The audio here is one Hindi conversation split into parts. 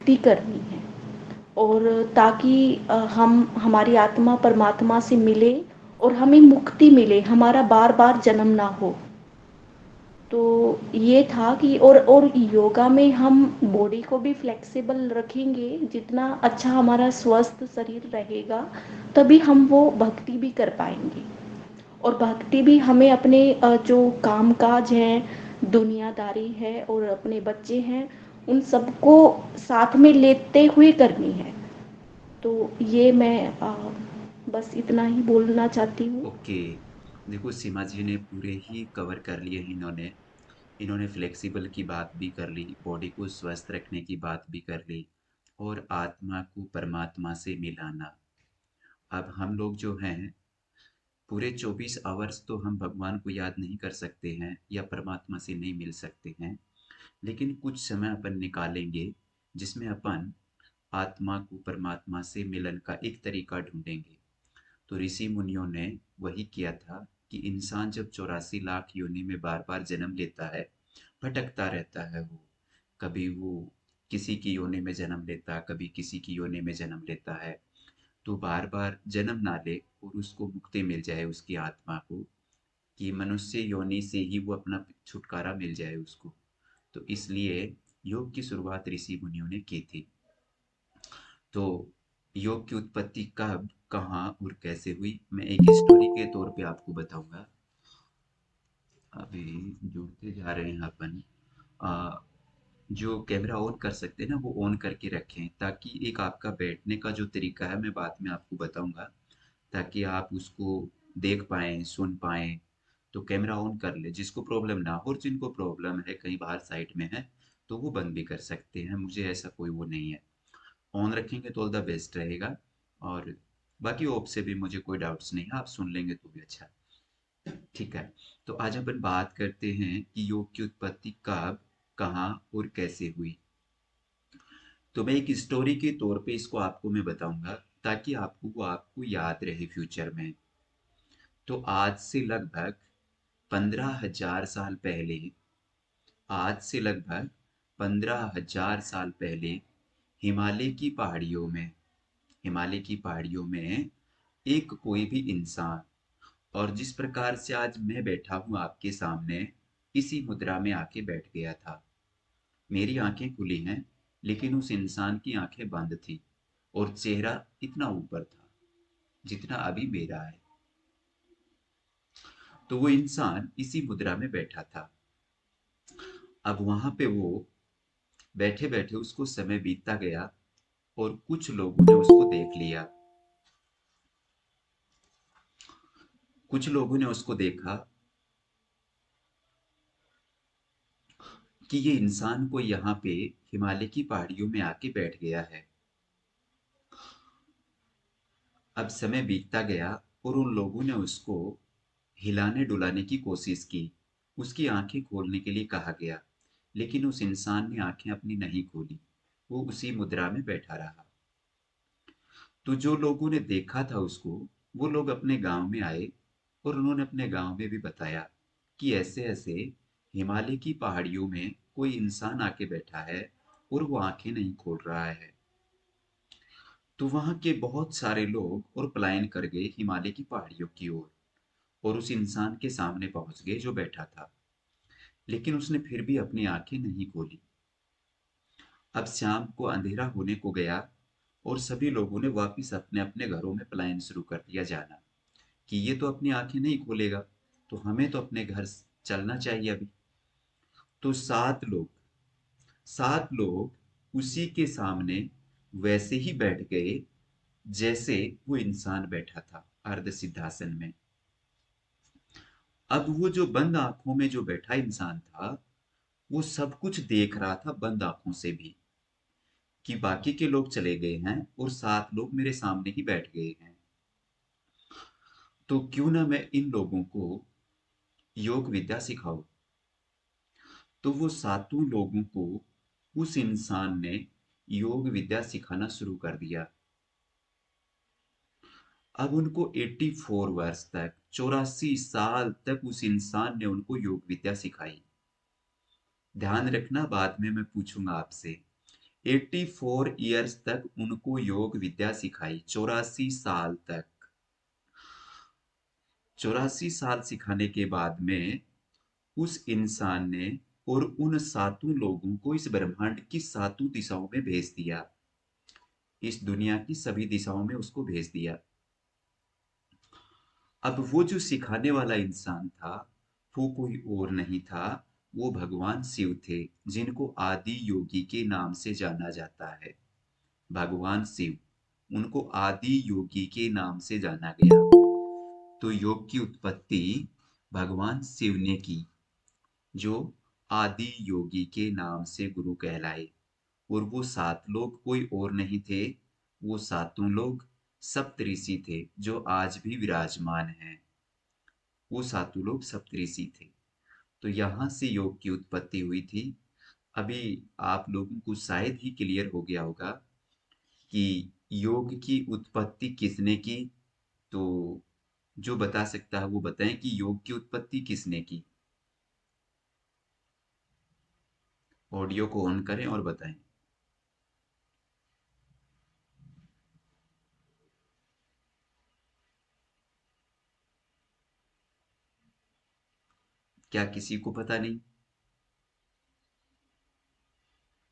भक्ति करनी है और ताकि हम हमारी आत्मा परमात्मा से मिले और हमें मुक्ति मिले, हमारा बार-बार जन्म ना हो। तो ये था कि और योगा में हम बॉडी को भी फ्लेक्सिबल रखेंगे, जितना अच्छा हमारा स्वस्थ शरीर रहेगा, तभी हम वो भक्ति भी कर पाएँगे। और भक्ति भी हमें अपने जो काम-काज हैं, दुनियादारी है और अपने बच्चे हैं, उन सबको साथ में लेते हुए करनी है। तो ये मैं बस इतना ही बोलना चाहती हूँ। ओके। देखो सीमा जी ने पूरे ही कवर कर लिए इन्होंने। इन्होंने फ्लेक्सिबल की बात भी कर ली, बॉडी को स्वस्थ रखने की बात भी कर ली, और आत्मा को परमात्मा से मिलाना। अब हम लोग जो हैं, पूरे 24 आवर्स तो हम भगवान को याद नहीं कर सकते हैं या परमात्मा से नहीं मिल सकते हैं, लेकिन कुछ समय अपन निकालेंगे जिसमें अपन आत्मा को परमात्मा से मिलन का एक तरीका ढूंढेंगे। तो ऋषि मुनियों ने वही किया था कि इंसान जब 84 लाख योनि में बार बार जन्म लेता है, भटकता रहता है वो, कभी वो किसी की योनि में जन्म लेता है, कभी किसी की योनि में जन्म लेता है, तो बार बार जन्म ना ले और उसको मुक्ति मिल जाए उसकी आत्मा को, कि मनुष्य योनि से ही वो अपना छुटकारा मिल जाए उसको। तो इसलिए योग की शुरुआत ऋषि मुनियों ने की थी। तो योग की उत्पत्ति कब, कहाँ और कैसे हुई, मैं एक स्टोरी के तौर पे आपको बताऊंगा। अभी जुड़ते जा रहे हैं अपन। आ, जो कैमरा ऑन कर सकते हैं ना, वो ऑन करके रखें, ताकि एक आपका बैठने का जो तरीका है मैं बाद में आपको बताऊंगा, ताकि आप उसको देख पाएँ, सुन पाएँ। तो कैमरा ऑन कर लें, जिसको प्रॉब्लम ना हो, और जिनको प्रॉब्लम है, कहीं बाहर साइड में है, तो वो बंद भी कर सकते हैं, मुझे ऐसा कोई वो नहीं है। ऑन रखेंगे तो ऑल द बेस्ट रहेगा। और बाकी ऑफ से भी मुझे कोई डाउट्स नहीं है, आप सुन लेंगे तो भी अच्छा। ठीक है। तो आज अपन बात करते हैं कि योग की उत्पत्ति कब, कहाँ और कैसे हुई। तो मैं एक स्टोरी के तौर पे इसको आपको मैं बताऊंगा, ताकि आपको वो आपको याद रहे फ्यूचर में। तो आज से लगभग 15,000 साल पहले, आज से लगभग 15,000 साल पहले हिमालय की पहाड़ियों में, हिमालय की पहाड़ियों में एक कोई भी इंसान, और जिस प्रकार से आज मैं बैठा हूं आपके सामने, इसी मुद्रा में आके बैठ गया था। मेरी आंखें खुली हैं, लेकिन उस इंसान की आंखें बंद थी, और चेहरा इतना ऊपर था जितना अभी मेरा है। तो वो इंसान इसी मुद्रा में बैठा था। अब वहां पे वो बैठे बैठे उसको समय बीतता गया, और कुछ लोगों ने उसको देख लिया। कुछ लोगों ने उसको देखा कि ये इंसान को यहाँ पे हिमालय की पहाड़ियों में आके बैठ गया है। अब समय बीतता गया, और उन लोगों ने उसको हिलाने डुलाने की कोशिश की, उसकी आंखें खोलने के लिए कहा गया, लेकिन उस इंसान ने आंखें अपनी नहीं खोली, वो उसी मुद्रा में बैठा रहा। तो जो लोगों ने देखा था उसको, वो लोग अपने गांव में आए, और उन्होंने अपने गांव में भी बताया कि ऐसे ऐसे हिमालय की पहाड़ियों में कोई इंसान आके बैठा है, और वो आंखें नहीं खोल रहा है। तो वहां के बहुत सारे लोग और पलायन कर गए हिमालय की पहाड़ियों की ओर, और उस इंसान के सामने पहुंच गए जो बैठा था, लेकिन उसने फिर भी अपनी आंखें नहीं खोली। अब शाम को अंधेरा होने को गया, और सभी लोगों ने वापिस अपने अपने घरों में पलायन शुरू कर दिया जाना, कि ये तो अपनी आंखें नहीं खोलेगा, तो हमें तो अपने घर चलना चाहिए अभी। तो 7 लोग, 7 लोग उसी के सामने वैसे ही बैठ गए जैसे वो इंसान बैठा था, अर्ध सिद्धासन में। अब वो जो बंद आंखों में जो बैठा इंसान था, वो सब कुछ देख रहा था बंद आंखों से भी, कि बाकी के लोग चले गए हैं और 7 लोग मेरे सामने ही बैठ गए हैं। तो क्यों ना मैं इन लोगों को योग विद्या सिखाऊं। तो वो 7 लोगों को उस इंसान ने योग विद्या सिखाना शुरू कर दिया। अब उनको 84 वर्ष तक, 84 साल तक उस इंसान ने उनको योग विद्या सिखाई। ध्यान रखना, बाद में मैं पूछूंगा आपसे, 84 ईयर्स तक उनको योग विद्या सिखाई, 84 साल तक। 84 साल सिखाने के बाद में उस इंसान ने और उन सातों लोगों को इस ब्रह्मांड की सातों दिशाओं में भेज दिया। इस दुनिया की सभी दिशाओं में उसको भेज दिया। अब वो जो सिखाने वाला इंसान था, वो कोई और नहीं था, वो भगवान शिव थे, जिनको आदि योगी के नाम से जाना जाता है। भगवान शिव, उनको आदि योगी के नाम से जाना गया। तो योग की उत्पत्ति भगवान शिव ने की, जो आदि योगी के नाम से गुरु कहलाए। और वो सात लोग कोई और नहीं थे, वो सातों लोग सप्तऋषि थे, जो आज भी विराजमान हैं। वो सातों लोग सप्तऋषि थे। तो यहाँ से योग की उत्पत्ति हुई थी। अभी आप लोगों को शायद ही क्लियर हो गया होगा कि योग की उत्पत्ति किसने की। तो जो बता सकता है वो बताएं कि योग की उत्पत्ति किसने की। ऑडियो को ऑन करें और बताएं। क्या किसी को पता नहीं?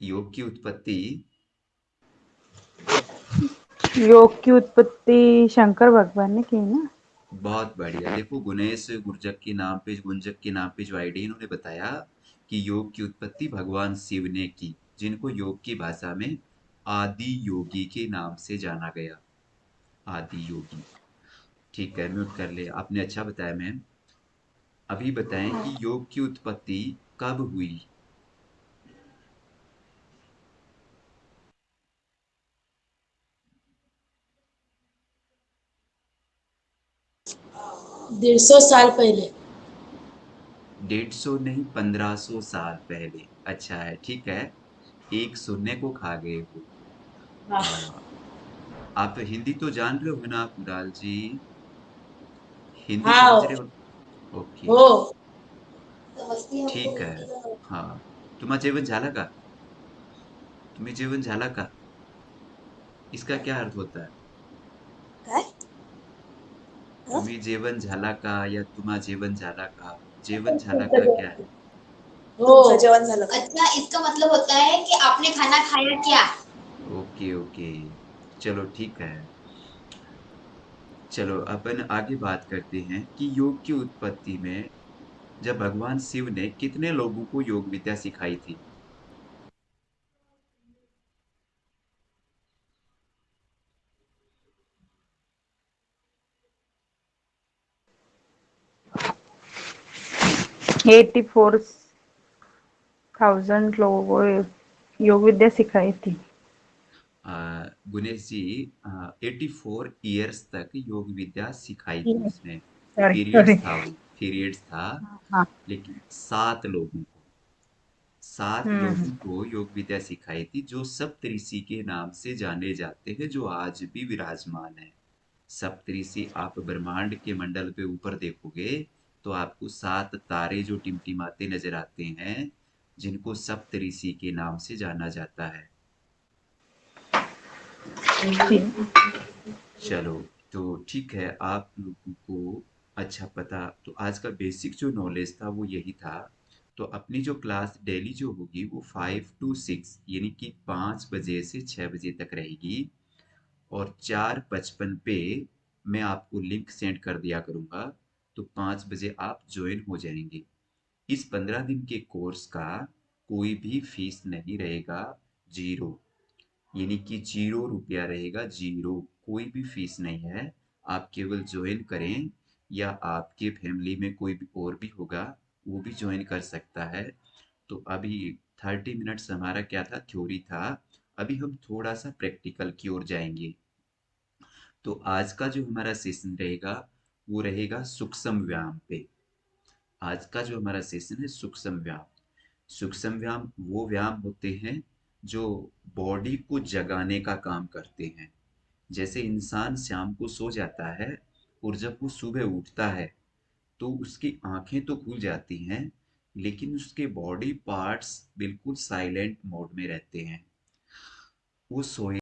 योग की उत्पत्ति। योग की उत्पत्ति शंकर भगवान ने की ना। बहुत बढ़िया। देखो, गुनेश गुंजक के नाम पे जो आईडी इन्होंने बताया कि योग की उत्पत्ति भगवान शिव ने की, जिनको योग की भाषा में आदि योगी के नाम से जाना गया। आदि योगी। ठीक है, म्यूट कर ले। आपने अच्छा बताया मैम। अभी बताएं कि योग की उत्पत्ति कब हुई। 150 साल पहले। 150 नहीं, 1500 साल पहले। अच्छा है, ठीक है। एक शून्य को खा गए हो। हाँ। हाँ। आप हिंदी तो जान रहे हो ना कुणाल जी? हिंदी समझ हाँ रहे हो? ओके। हो। ठीक है। हाँ। तुम्हा जेवण झाला का? तुम्ही जेवण झाला का? इसका क्या अर्थ होता है? काय? तुम्ही जेवण झाला का या तुम्हा जेवण झाला का? जेवण झाला का क्या है? हो, जेवण झालं। अच्छा, इसका मतलब होता है कि आपने खाना खाया क्या। Okay okay. चलो ठीक है। चलो अपन आगे बात करते हैं कि योग की उत्पत्ति में जब भगवान शिव ने कितने लोगों को योग विद्या सिखाई थी। 84,000 लोगों को योग विद्या सिखाई थी। गुनेश जी, 84 ईयर्स तक योग विद्या सिखाई थी उसने। Sorry periods sorry. था, वो पीरियड्स था। हाँ। लेकिन सात हम्म। लोगों को योग विद्या सिखाई थी, जो सप्तऋषि के नाम से जाने जाते हैं, जो आज भी विराजमान है। सप्तऋषि, आप ब्रह्मांड के मंडल पे ऊपर देखोगे तो आपको सात तारे जो टिमटिमाते नजर आते हैं, जिनको सप्तऋषि के नाम से जाना जाता है। ठीक। चलो, तो ठीक है। आप लोगों को अच्छा पता, तो आज का बेसिक जो नॉलेज था वो यही था। तो अपनी जो क्लास डेली जो होगी वो 5 to 6 यानी कि 5 बजे से 6 बजे तक रहेगी। और 4:55 पे मैं आपको लिंक सेंड कर दिया करूँगा। तो 5 बजे आप ज्वाइन हो जाएंगे। इस 15 दिन के कोर्स का कोई भी फीस नहीं रहेगा। जीरो, यानी कि 0 रुपया रहेगा, जीरो। कोई भी फीस नहीं है। आप केवल ज्वाइन करें, या आपके फैमिली में कोई भी और भी होगा, वो भी ज्वाइन कर सकता है। तो अभी 30 मिनट्स हमारा क्या था, थ्योरी था। अभी हम थोड़ा सा प्रैक्टिकल की ओर जाएंगे। तो आज का जो हमारा सेशन रहेगा वो रहेगा सूक्ष्म व्यायाम पे। आज का जो हमारा सेशन है सूक्ष्म व्यायाम। सूक्ष्म व्यायाम वो व्यायाम होते हैं जो बॉडी को जगाने का काम करते हैं। जैसे इंसान शाम को सो जाता है और जब वो सुबह उठता है तो उसकी आंखें तो खुल जाती हैं, लेकिन उसके बॉडी पार्ट्स बिल्कुल साइलेंट मोड में रहते हैं। वो सोए